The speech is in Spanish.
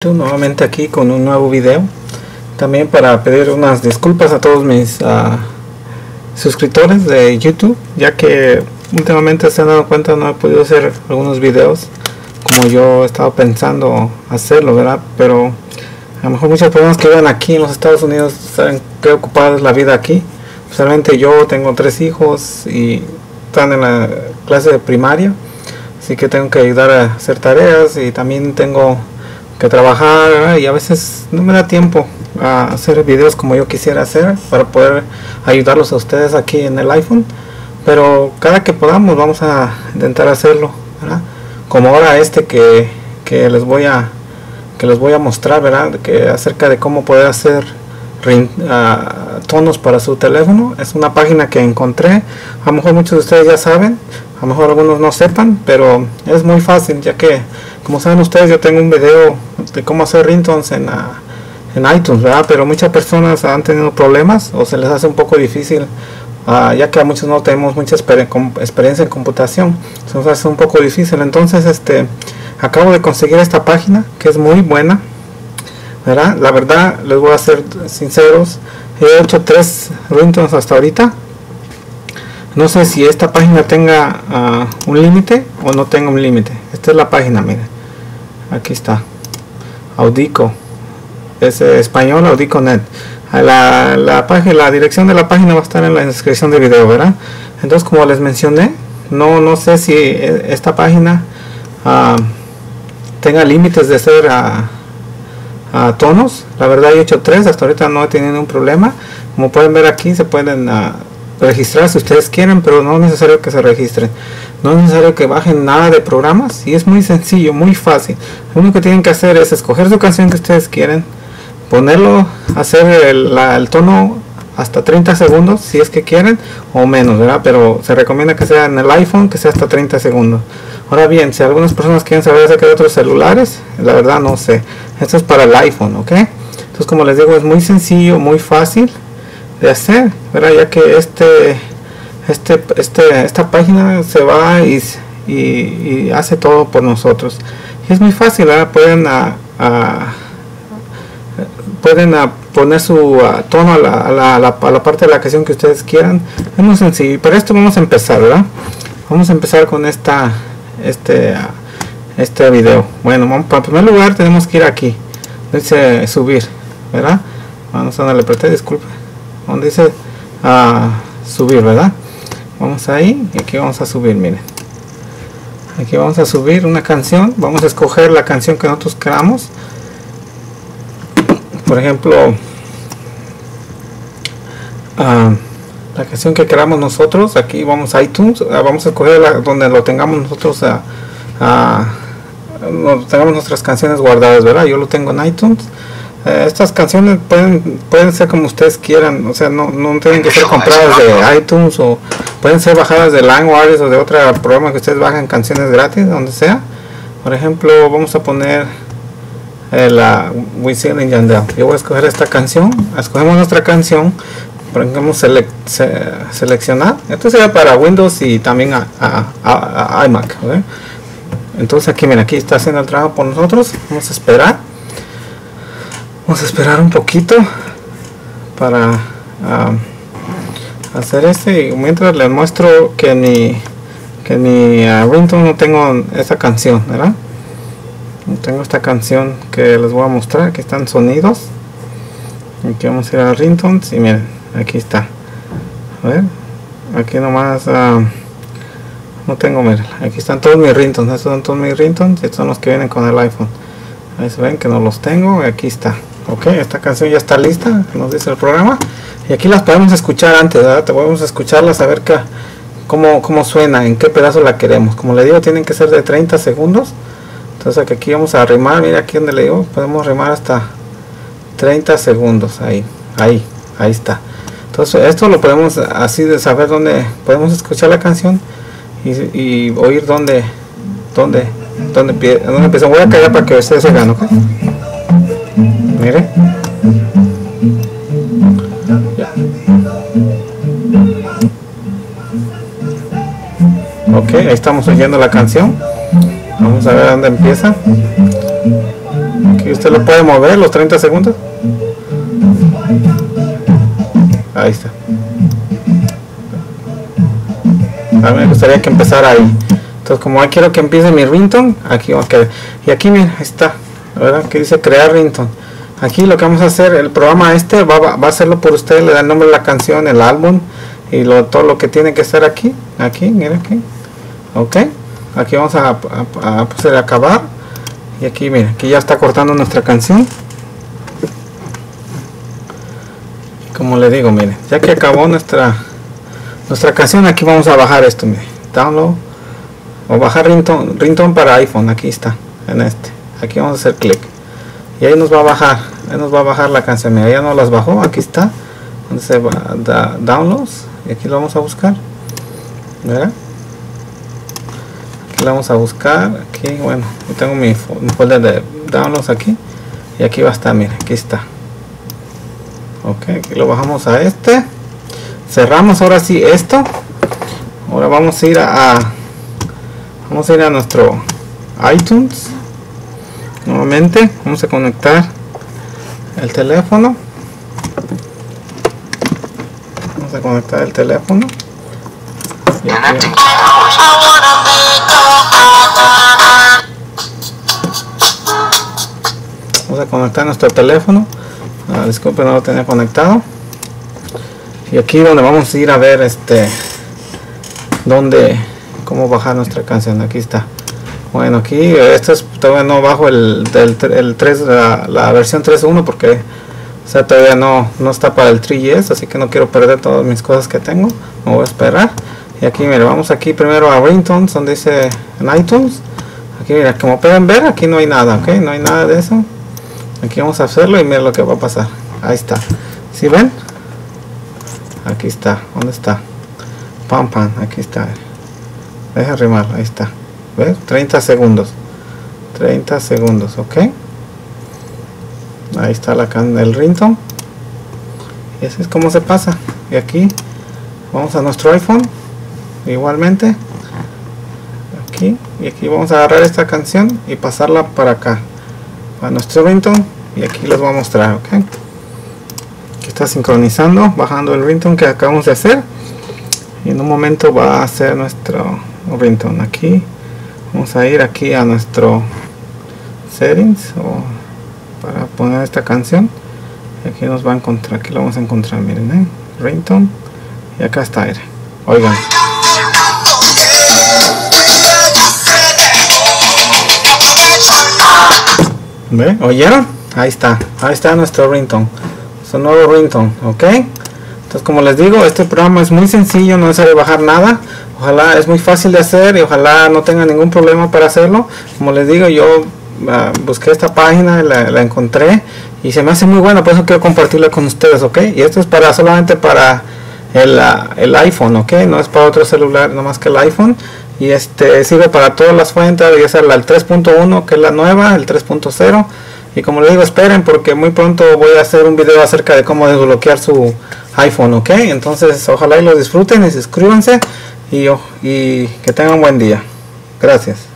Nuevamente aquí con un nuevo video, también para pedir unas disculpas a todos mis suscriptores de YouTube, ya que últimamente se han dado cuenta no he podido hacer algunos videos como yo he estado pensando hacerlo, ¿verdad? Pero a lo mejor muchas personas que viven aquí en los Estados Unidos saben qué ocupada es la vida aquí. Especialmente yo tengo 3 hijos y están en la clase de primaria, así que tengo que ayudar a hacer tareas y también tengo que trabajar, ¿verdad? Y a veces no me da tiempo a hacer videos como yo quisiera hacer para poder ayudarlos a ustedes aquí en el iPhone, pero cada que podamos vamos a intentar hacerlo, ¿verdad? Como ahora que les voy a mostrar, ¿verdad? Que acerca de cómo poder hacer tonos para su teléfono. Es una página que encontré, a lo mejor muchos de ustedes ya saben, a lo mejor algunos no sepan, pero es muy fácil, ya que como saben ustedes, yo tengo un video de cómo hacer ringtones en iTunes, ¿verdad? Pero muchas personas han tenido problemas o se les hace un poco difícil, ya que a muchos no tenemos mucha experiencia en computación, se nos hace un poco difícil. Entonces acabo de conseguir esta página que es muy buena, ¿verdad? La verdad, les voy a ser sinceros, he hecho 3 ringtones hasta ahorita. No sé si esta página tenga un límite o no tenga un límite. Esta es la página, miren, aquí está, Audico, es español, Audico.net. La dirección de la página va a estar en la descripción del video, ¿verdad? Entonces, como les mencioné, no sé si esta página tenga límites de ser tonos. La verdad, he hecho 3, hasta ahorita no he tenido ningún problema. Como pueden ver aquí, se pueden registrar si ustedes quieren, pero no es necesario que se registren, no es necesario que bajen nada de programas, y es muy sencillo, muy fácil. Lo único que tienen que hacer es escoger su canción que ustedes quieren, ponerlo, hacer el tono hasta 30 segundos si es que quieren, o menos, ¿verdad? Pero se recomienda que sea en el iPhone, que sea hasta 30 segundos. Ahora bien, si algunas personas quieren saber acerca de otros celulares, la verdad no sé, esto es para el iPhone, ¿ok? Entonces, como les digo, es muy sencillo, muy fácil de hacer, ¿verdad? Ya que esta página se va y hace todo por nosotros, y es muy fácil, ¿verdad? Pueden poner su tono a la parte de la canción que ustedes quieran. Es muy sencillo. Y para esto vamos a empezar, ¿verdad? Vamos a empezar con este video. Bueno, para primer lugar tenemos que ir aquí, dice subir, ¿verdad? Vamos a darle apreté, disculpe, donde dice subir, ¿verdad? Vamos ahí y aquí vamos a subir. Miren, aquí vamos a subir una canción. Vamos a escoger la canción que nosotros queramos. Por ejemplo, la canción que queramos nosotros. Aquí vamos a iTunes, vamos a escoger donde lo tengamos nosotros, tengamos nuestras canciones guardadas, ¿verdad? Yo lo tengo en iTunes. Estas canciones pueden ser como ustedes quieran, o sea, no tienen que ser compradas de iTunes, o pueden ser bajadas de LangWards o de otro programa que ustedes bajan canciones gratis, donde sea. Por ejemplo, vamos a poner Wisin y Yandel. Yo voy a escoger esta canción, escogemos nuestra canción, ponemos seleccionar. Esto sería para Windows y también a iMac, ¿okay? Entonces aquí, miren, aquí está haciendo el trabajo por nosotros. Vamos a esperar. Vamos a esperar un poquito para hacer y mientras les muestro que en mi ringtone no tengo esta canción, ¿verdad? No tengo esta canción que les voy a mostrar. Aquí están sonidos. Aquí vamos a ir a ringtones y miren, aquí está. A ver, aquí nomás no tengo, miren, aquí están todos mis ringtones. Estos son todos mis ringtones, estos son los que vienen con el iPhone. Ahí se ven que no los tengo, aquí está. Ok, esta canción ya está lista, nos dice el programa, y aquí las podemos escuchar antes, ¿verdad? Podemos escucharlas, a ver cómo suena, en qué pedazo la queremos. Como le digo, tienen que ser de 30 segundos. Entonces aquí vamos a rimar, mira aquí donde le digo, podemos rimar hasta 30 segundos, ahí está. Entonces esto lo podemos así de saber dónde podemos escuchar la canción y oír dónde empieza. Voy a callar para que ustedes se vean, ¿ok? Mire, ok, ahí estamos oyendo la canción. Vamos a ver dónde empieza. Aquí Aquí usted lo puede mover los 30 segundos. Ahí está. A mí me gustaría que empezara ahí. Entonces, como quiero que empiece mi ringtone, aquí va a quedar. Y aquí, mira, ahí está, ¿verdad? Que dice crear ringtone. Aquí lo que vamos a hacer, el programa va a hacerlo por usted, le da el nombre de la canción, el álbum y todo lo que tiene que estar aquí. Aquí, mira aquí. Ok. Aquí vamos a hacer acabar. Y aquí, mira, aquí ya está cortando nuestra canción. Y como le digo, mire, ya que acabó nuestra canción, aquí vamos a bajar esto, mire. Download. O bajar ringtone para iPhone. Aquí está, en este. Aquí vamos a hacer clic. Y ahí nos va a bajar la canción. Mira, ya no las bajó, aquí está donde se va downloads, y aquí lo vamos a buscar, ¿verdad? Aquí lo vamos a buscar, aquí, bueno, yo tengo mi folder de downloads aquí, y aquí va a estar, mira, aquí está. Ok, aquí lo bajamos a este, cerramos ahora sí esto. Ahora vamos a ir a nuestro iTunes. Nuevamente vamos a conectar el teléfono. Vamos a conectar el teléfono. Y aquí, vamos a conectar nuestro teléfono. Disculpen, no lo tenía conectado. Y aquí donde vamos a ir a ver cómo bajar nuestra canción. Aquí está. Bueno, aquí esto es, todavía no bajo la versión 3.1 porque todavía no está para el 3GS, así que no quiero perder todas mis cosas que tengo. Me voy a esperar. Y aquí mira, vamos aquí primero a ringtones, donde dice en iTunes. Aquí mira, como pueden ver, aquí no hay nada, ok, no hay nada de eso. Aquí vamos a hacerlo y mira lo que va a pasar. Ahí está. ¿Sí ven? Aquí está. ¿Dónde está? Pam, aquí está. Deja arrimar, ahí está. ¿Ves? 30 segundos. 30 segundos, ok. Ahí está el ringtone. Y así es como se pasa. Y aquí vamos a nuestro iPhone. Igualmente. Aquí. Y aquí vamos a agarrar esta canción y pasarla para acá. Para nuestro ringtone. Y aquí les voy a mostrar, ok. Aquí está sincronizando, bajando el ringtone que acabamos de hacer. Y en un momento va a hacer nuestro ringtone. Aquí vamos a ir aquí a nuestro settings para poner esta canción. Y aquí nos va a encontrar, aquí lo vamos a encontrar, miren, ringtone. Y acá está, oigan. ¿Ve? ¿Oyeron? Ahí está nuestro ringtone, su nuevo ringtone, ok. Entonces, como les digo, este programa es muy sencillo, no es necesario bajar nada. Ojalá es muy fácil de hacer y ojalá no tenga ningún problema para hacerlo. Como les digo, yo busqué esta página, la encontré y se me hace muy buena, por eso quiero compartirla con ustedes, ok. Y esto es solamente para el iPhone, ok, no es para otro celular, no más que el iPhone. Y sirve para todas las fuentes, ya sea el 3.1 que es la nueva, el 3.0. Y como les digo, esperen porque muy pronto voy a hacer un video acerca de cómo desbloquear su iPhone, ok. Entonces ojalá y lo disfruten y suscríbanse y que tengan un buen día. Gracias.